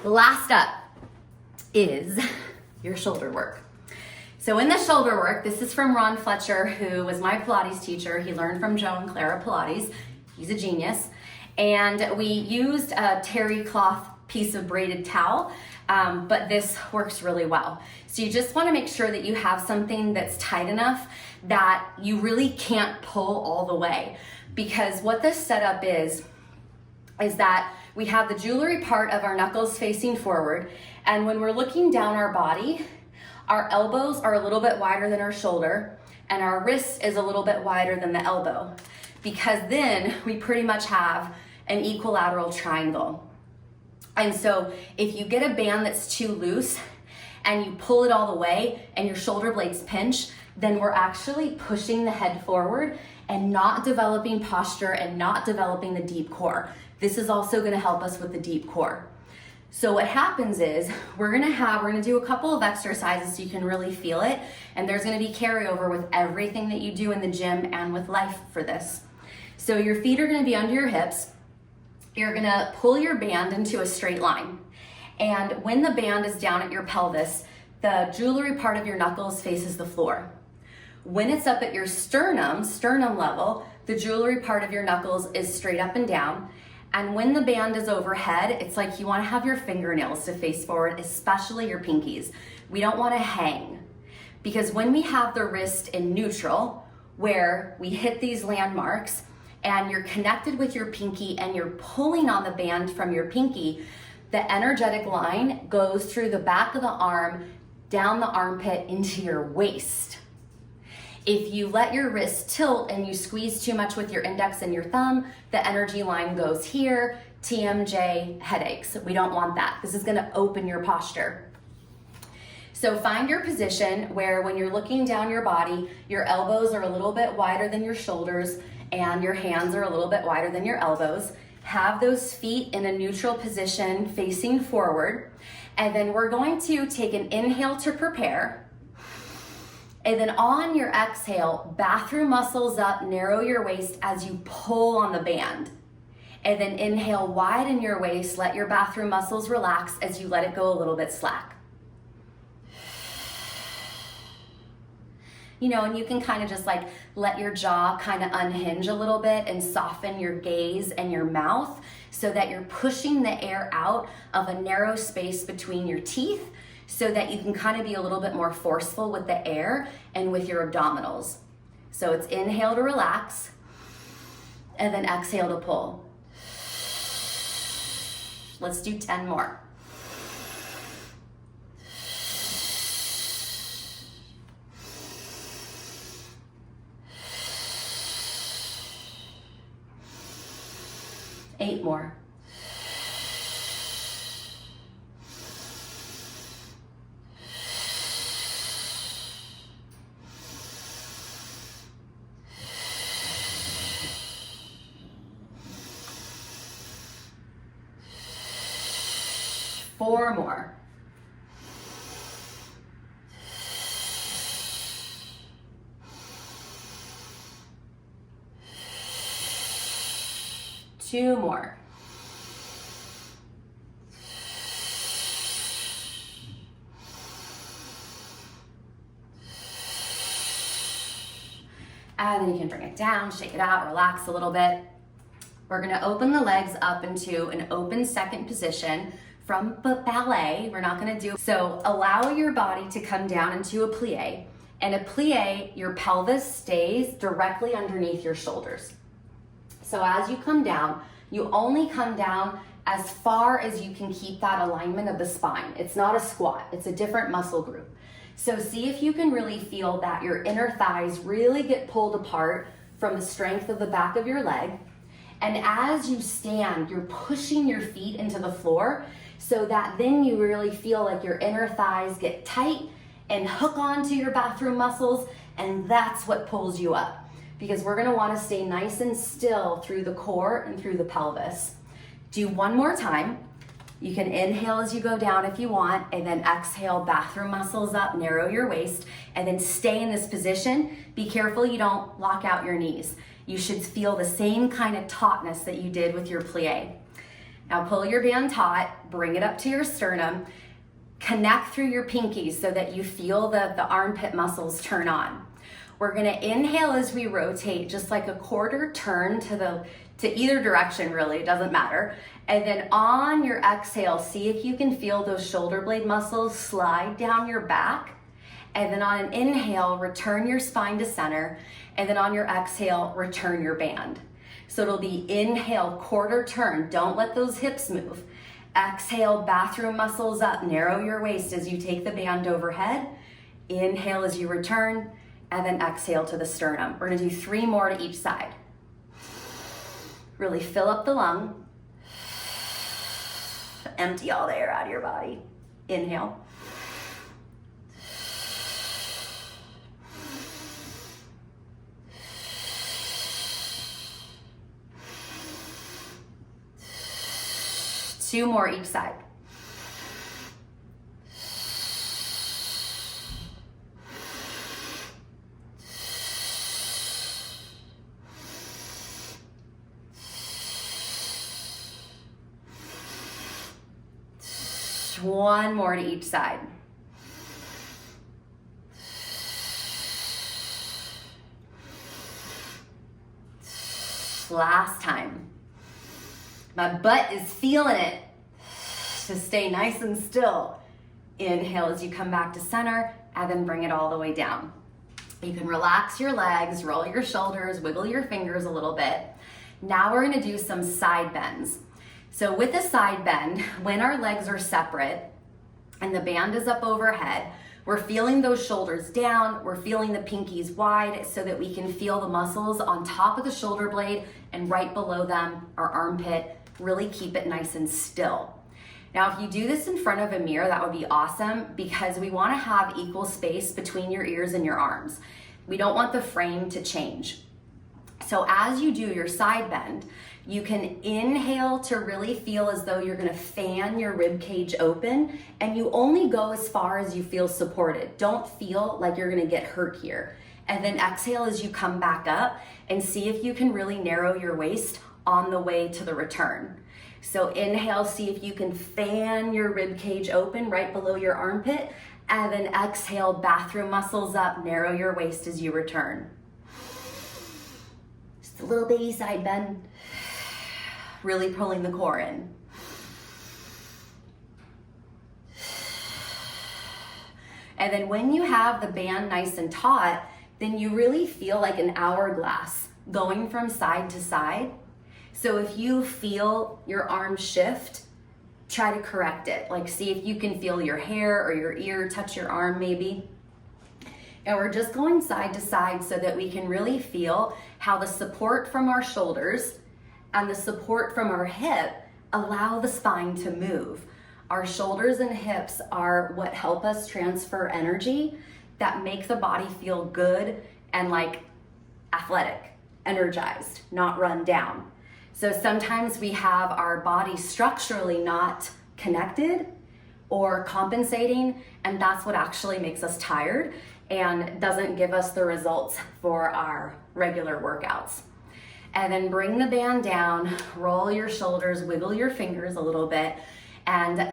Last up is your shoulder work. So in the shoulder work, this is from Ron Fletcher, who was my Pilates teacher. He learned from Joe and Clara Pilates. He's a genius. And we used a terry cloth piece of braided towel, but this works really well. So you just want to make sure that you have something that's tight enough that you really can't pull all the way. Because what this setup is that we have the jewelry part of our knuckles facing forward, and when we're looking down our body, our elbows are a little bit wider than our shoulder, and our wrist is a little bit wider than the elbow, because then we pretty much have an equilateral triangle. And so if you get a band that's too loose and you pull it all the way and your shoulder blades pinch, then we're actually pushing the head forward and not developing posture and not developing the deep core. This is also going to help us with the deep core. So what happens is we're going to do a couple of exercises so you can really feel it, and there's going to be carryover with everything that you do in the gym and with life for this. So your feet are going to be under your hips. You're going to pull your band into a straight line. And when the band is down at your pelvis, the jewelry part of your knuckles faces the floor. When it's up at your sternum level, the jewelry part of your knuckles is straight up and down. And when the band is overhead, it's like you want to have your fingernails to face forward, especially your pinkies. We don't want to hang. Because when we have the wrist in neutral, where we hit these landmarks, and you're connected with your pinky and you're pulling on the band from your pinky, the energetic line goes through the back of the arm, down the armpit into your waist. If you let your wrist tilt and you squeeze too much with your index and your thumb, the energy line goes here, TMJ, headaches. We don't want that. This is gonna open your posture. So find your position where when you're looking down your body, your elbows are a little bit wider than your shoulders and your hands are a little bit wider than your elbows. Have those feet in a neutral position facing forward. And then we're going to take an inhale to prepare. And then on your exhale, bathroom muscles up, narrow your waist as you pull on the band. And then inhale, widen your waist, let your bathroom muscles relax as you let it go a little bit slack. You know, and you can kind of just like let your jaw kind of unhinge a little bit and soften your gaze and your mouth so that you're pushing the air out of a narrow space between your teeth so that you can kind of be a little bit more forceful with the air and with your abdominals. So it's inhale to relax and then exhale to pull. Let's do 10 more. Eight more. Four more. Two more. And then you can bring it down, shake it out, relax a little bit. We're gonna open the legs up into an open second position from ballet. We're not gonna do, so allow your body to come down into a plie. And a plie, your pelvis stays directly underneath your shoulders. So as you come down, you only come down as far as you can keep that alignment of the spine. It's not a squat, it's a different muscle group. So see if you can really feel that your inner thighs really get pulled apart from the strength of the back of your leg. And as you stand, you're pushing your feet into the floor so that then you really feel like your inner thighs get tight and hook onto your bathroom muscles, and that's what pulls you up. Because we're gonna wanna stay nice and still through the core and through the pelvis. Do one more time. You can inhale as you go down if you want, and then exhale, bathroom muscles up, narrow your waist, and then stay in this position. Be careful you don't lock out your knees. You should feel the same kind of tautness that you did with your plie. Now pull your band taut, bring it up to your sternum, connect through your pinkies so that you feel the armpit muscles turn on. We're gonna inhale as we rotate, just like a quarter turn to either direction, really, it doesn't matter. And then on your exhale, see if you can feel those shoulder blade muscles slide down your back. And then on an inhale, return your spine to center. And then on your exhale, return your band. So it'll be inhale, quarter turn. Don't let those hips move. Exhale, bathroom muscles up. Narrow your waist as you take the band overhead. Inhale as you return, and then exhale to the sternum. We're gonna do 3 more to each side. Really fill up the lung. Empty all the air out of your body. Inhale. Two more each side. One more to each side. Last time. My butt is feeling it. Just stay nice and still. Inhale as you come back to center, and then bring it all the way down. You can relax your legs, roll your shoulders, wiggle your fingers a little bit. Now we're gonna do some side bends. So with a side bend, when our legs are separate and the band is up overhead, we're feeling those shoulders down, we're feeling the pinkies wide so that we can feel the muscles on top of the shoulder blade and right below them, our armpit. Really keep it nice and still. Now, if you do this in front of a mirror, that would be awesome because we wanna have equal space between your ears and your arms. We don't want the frame to change. So as you do your side bend, you can inhale to really feel as though you're gonna fan your rib cage open, and you only go as far as you feel supported. Don't feel like you're gonna get hurt here. And then exhale as you come back up and see if you can really narrow your waist on the way to the return. So inhale, see if you can fan your rib cage open right below your armpit, and then exhale, bathroom muscles up, narrow your waist as you return. Just a little baby side bend. Really pulling the core in. And then when you have the band nice and taut, then you really feel like an hourglass going from side to side. So if you feel your arm shift, try to correct it. Like see if you can feel your hair or your ear touch your arm maybe. And we're just going side to side so that we can really feel how the support from our shoulders and the support from our hip allow the spine to move. Our shoulders and hips are what help us transfer energy that make the body feel good and like athletic, energized, not run down. So sometimes we have our body structurally not connected or compensating, and that's what actually makes us tired and doesn't give us the results for our regular workouts. And then bring the band down, roll your shoulders, wiggle your fingers a little bit, and